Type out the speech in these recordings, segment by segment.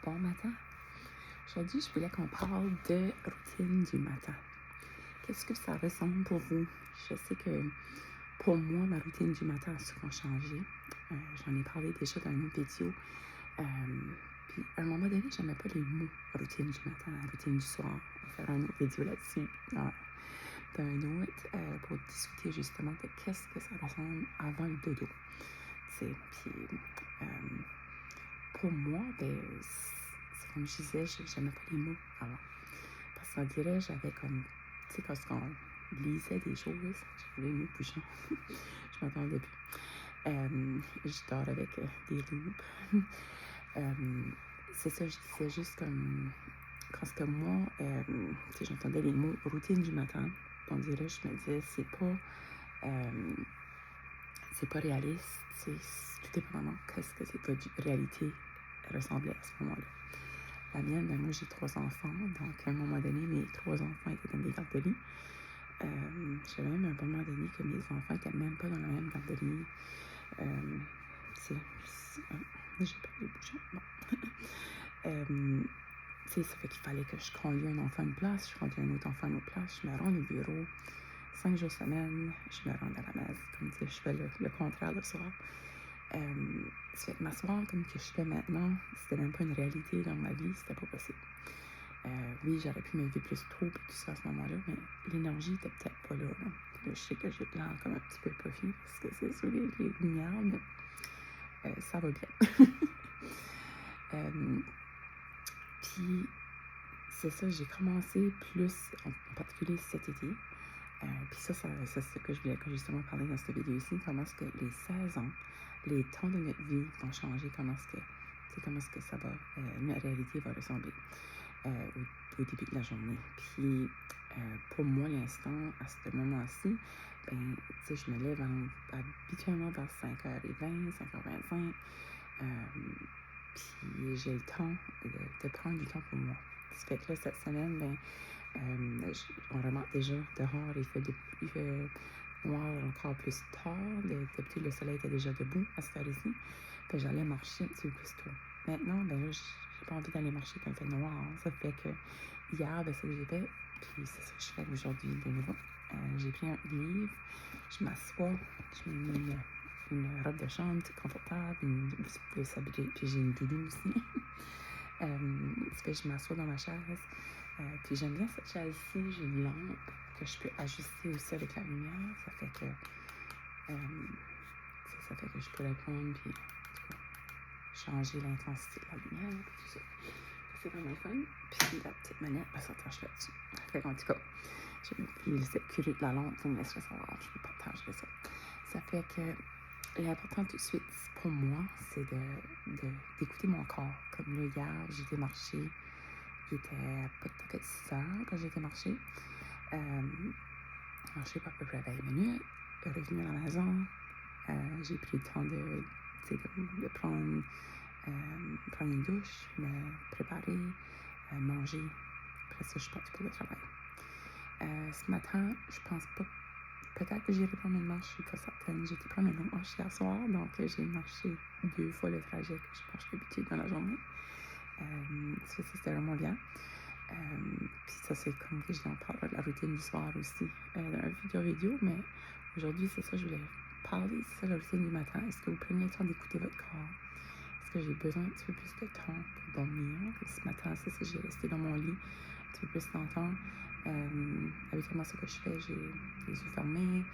Bon matin. Aujourd'hui, je voulais qu'on parle de routine du matin. Qu'est-ce que ça ressemble pour vous? Je sais que pour moi, ma routine du matin a souvent changé. J'en ai parlé déjà dans une autre vidéo. Puis à un moment donné, j'aimais pas les mots routine du matin, routine du soir. On va faire une autre vidéo là-dessus. Dans un autre, pour discuter justement de qu'est-ce que ça ressemble avant le dodo. Puis pour moi, c'est comme je disais, j'aimais pas les mots avant. Parce qu'on dirait, j'avais comme, tu sais, quand on lisait des choses, j'avais les mots bouchons, je m'entendais plus. Je dors avec des loupes. C'est ça, je disais juste comme, quand ce que moi, tu sais, j'entendais les mots routine du matin, on dirait, je me disais, c'est pas réaliste, tout dépendamment qu'est-ce que cette réalité ressemblait à ce moment-là. La mienne, moi j'ai 3 enfants, donc à un moment donné, mes 3 enfants étaient dans des garderies. J'avais même un moment donné que mes enfants n'étaient même pas dans la même garderie. J'ai perdu le bouchon. Bon. Ça fait qu'il fallait que je conduise un enfant à une place, je conduis un autre enfant à une autre place, je me rends au bureau 5 jours semaine, je me rends à la messe, comme tu sais, je fais le contraire le soir. Ça fait que m'asseoir comme que je fais maintenant, c'était même pas une réalité dans ma vie, c'était pas possible. Oui, j'aurais pu me lever plus tôt et tout ça à ce moment-là, mais l'énergie était peut-être pas là. Là, je sais que j'ai l'air comme un petit peu puffy parce que c'est sur les lumières, mais ça va bien. Puis, c'est ça, j'ai commencé plus, en particulier cet été. Puis ça, c'est ce que je voulais justement parler dans cette vidéo-ci, comment est-ce que les saisons, les temps de notre vie vont changer, comment est-ce que ça va, notre réalité va ressembler au début de la journée. Puis pour moi, l'instant, à ce moment-ci, ben, tu sais, je me lève habituellement vers 5h20, 5h25, puis j'ai le temps de prendre du temps pour moi. Ça fait que là, cette semaine, ben, on remarque déjà dehors, il fait noir encore plus tard. D'habitude, le soleil était déjà debout à cette heure-ci. Fait que j'allais marcher un petit peu plus tôt. Maintenant, ben là, j'ai pas envie d'aller marcher quand il fait noir. Ça fait que hier, ben, c'est ce que j'ai fait. Puis c'est ça que je fais aujourd'hui de nouveau. J'ai pris un livre, je m'assois, je me mets une robe de chambre confortable, une de s'habiller, puis j'ai une doudou aussi. Ça fait que je m'assois dans ma chaise. Puis j'aime bien cette chaise-ci, j'ai une lampe que je peux ajuster aussi avec la lumière. Ça fait que je peux la prendre puis changer l'intensité de la lumière. Tout ça. C'est vraiment fun. Puis la petite manette, ça s'attache là-dessus. Fait qu'en tout cas, je vais laisser curer de la lampe, vous me laisserez savoir, je vous partagerai ça. Ça fait que l'important tout de suite pour moi, c'est d'écouter mon corps. Comme là, hier, j'étais marcher. Il était peut-être 6 heures quand j'ai été marcher. Marché à peu près 20 minutes. Revenu à la maison. J'ai pris le temps de prendre une douche, me préparer, manger. Après ça, je suis partie pour le travail. Ce matin, je pense pas. Peut-être que j'irai prendre une marche, je suis pas certaine. J'ai été prendre une autre marche hier soir, donc j'ai marché 2 fois le trajet que je marche d'habitude dans la journée. Ça, c'était vraiment bien. Puis ça, c'est comme que je dis, on parle de la routine du soir aussi dans la vidéo, mais aujourd'hui, c'est ça, je voulais parler, c'est ça la routine du matin. Est-ce que vous prenez le temps d'écouter votre corps? Est-ce que j'ai besoin un petit peu plus de temps pour dormir? Ce matin, c'est ça, j'ai resté dans mon lit un petit peu plus longtemps. Habituellement, ce que je fais, j'ai les yeux fermés.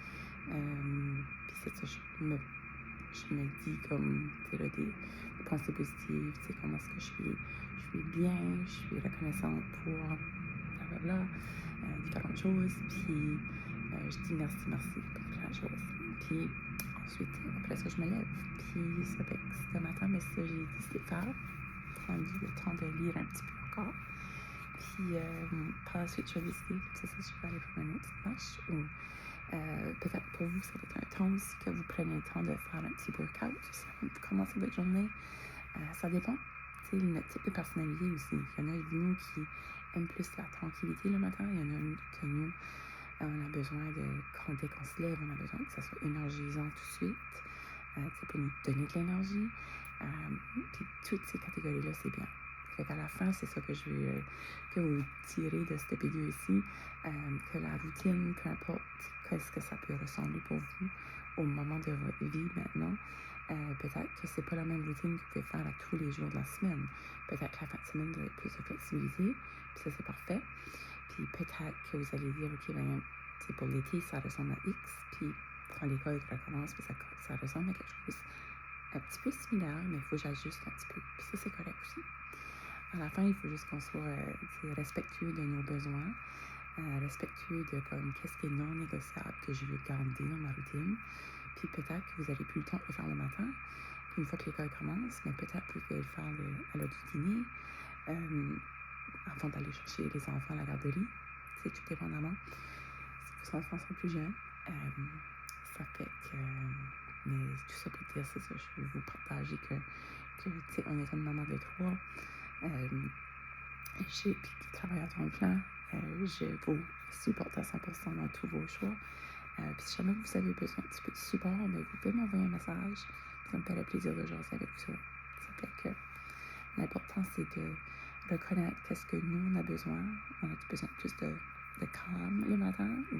Puis c'est ça, je me dis comme, tu sais, des pensées positives, tu sais, comment est-ce que je suis bien, je suis reconnaissante pour blablabla, différentes choses, puis je dis merci pour plein de choses. Puis ensuite, après ça, je me lève, puis ça fait que ce matin, mais ça, j'ai décidé de faire, prendre le temps de lire un petit peu encore. Puis par la suite, je vais décider, c'est ça, je vais aller faire une petite marche, ou peut-être pour vous, ça va être un temps aussi que vous prenez le temps de faire un petit workout aussi avant de commencer votre journée. Ça dépend, tu sais, notre type de personnalité aussi. Il y en a de nous qui aiment plus la tranquillité le matin, il y en a que nous, on a besoin dès qu'on se lève, on a besoin que ça soit énergisant tout de suite, pour nous donner de l'énergie. Puis toutes ces catégories-là, c'est bien. Fait qu'à la fin, c'est ça que je veux que vous tirez de cette vidéo ici, que la routine, peu importe qu'est-ce que ça peut ressembler pour vous au moment de votre vie maintenant, peut-être que c'est pas la même routine que vous pouvez faire à tous les jours de la semaine. Peut-être que la fin de semaine, vous avez plus de flexibilité, puis ça, c'est parfait. Puis peut-être que vous allez dire, OK, ben, c'est pour l'été, ça ressemble à X, puis quand l'école recommence, puis ça ressemble à quelque chose un petit peu similaire, mais il faut que j'ajuste un petit peu. Puis ça, c'est correct aussi. À la fin, il faut juste qu'on soit respectueux de nos besoins, respectueux de comme qu'est-ce qui est non négociable que je veux garder dans ma routine. Puis peut-être que vous n'avez plus le temps de le faire le matin, puis une fois que l'école commence, mais peut-être que vous pouvez le faire à l'heure du dîner, avant d'aller chercher les enfants à la garderie. C'est tout dépendamment. Si vos enfants sont plus jeunes, ça fait que... mais tout ça pour dire, c'est ça, je veux vous partager que tu sais, on est une maman de 3. Puis qui travaille à temps plein. Je vous supporte à 100% dans tous vos choix. Puis si jamais vous avez besoin un petit peu de support, mais vous pouvez m'envoyer un message. Ça me ferait plaisir de jaser avec vous. Ça fait que l'important, c'est de reconnaître qu'est-ce que nous, on a besoin. On a besoin de plus de calme le matin ou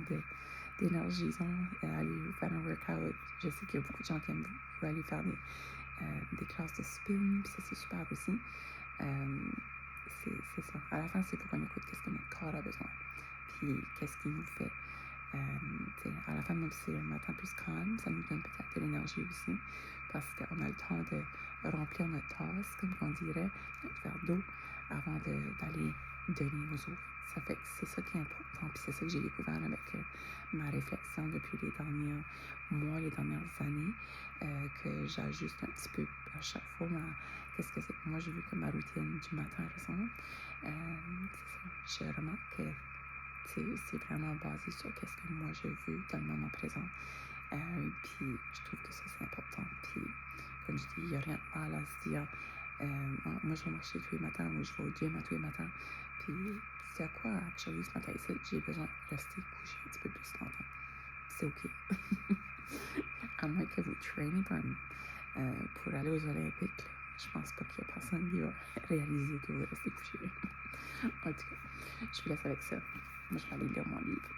d'énergie, disons, aller faire un workout. Je sais qu'il y a beaucoup de gens qui aiment aller faire des classes de spin, puis ça, c'est super aussi. C'est ça. À la fin, c'est pour qu'on écoute qu'est-ce que notre corps a besoin. Puis qu'est-ce qu'il nous fait. À la fin, même si c'est un matin plus calme, ça nous donne peut-être de l'énergie aussi. Parce qu'on a le temps de remplir notre tasse, comme on dirait, notre verre d'eau, avant d'aller donner aux autres. Ça fait que c'est ça qui est important. Puis c'est ça que j'ai découvert avec ma réflexion depuis les derniers mois, les dernières années, que j'ajuste un petit peu à chaque fois qu'est-ce que c'est que moi je veux que ma routine du matin ressemble. C'est ça. Je remarque que c'est vraiment basé sur qu'est-ce que moi je veux dans le moment présent. Puis je trouve que ça c'est important. Puis comme je dis, il n'y a rien de mal à se dire moi je vais marcher tous les matins ou je vais au gym tous les matins. Puis c'est à quoi actually ce matin ici, j'ai besoin de rester couché un petit peu plus longtemps. C'est OK. À moins que vous traînez pour aller aux Olympiques, là, je pense pas qu'il y a personne qui va réaliser que vous restez couché. En tout cas, je vous laisse avec ça. Moi, je vais aller lire mon livre.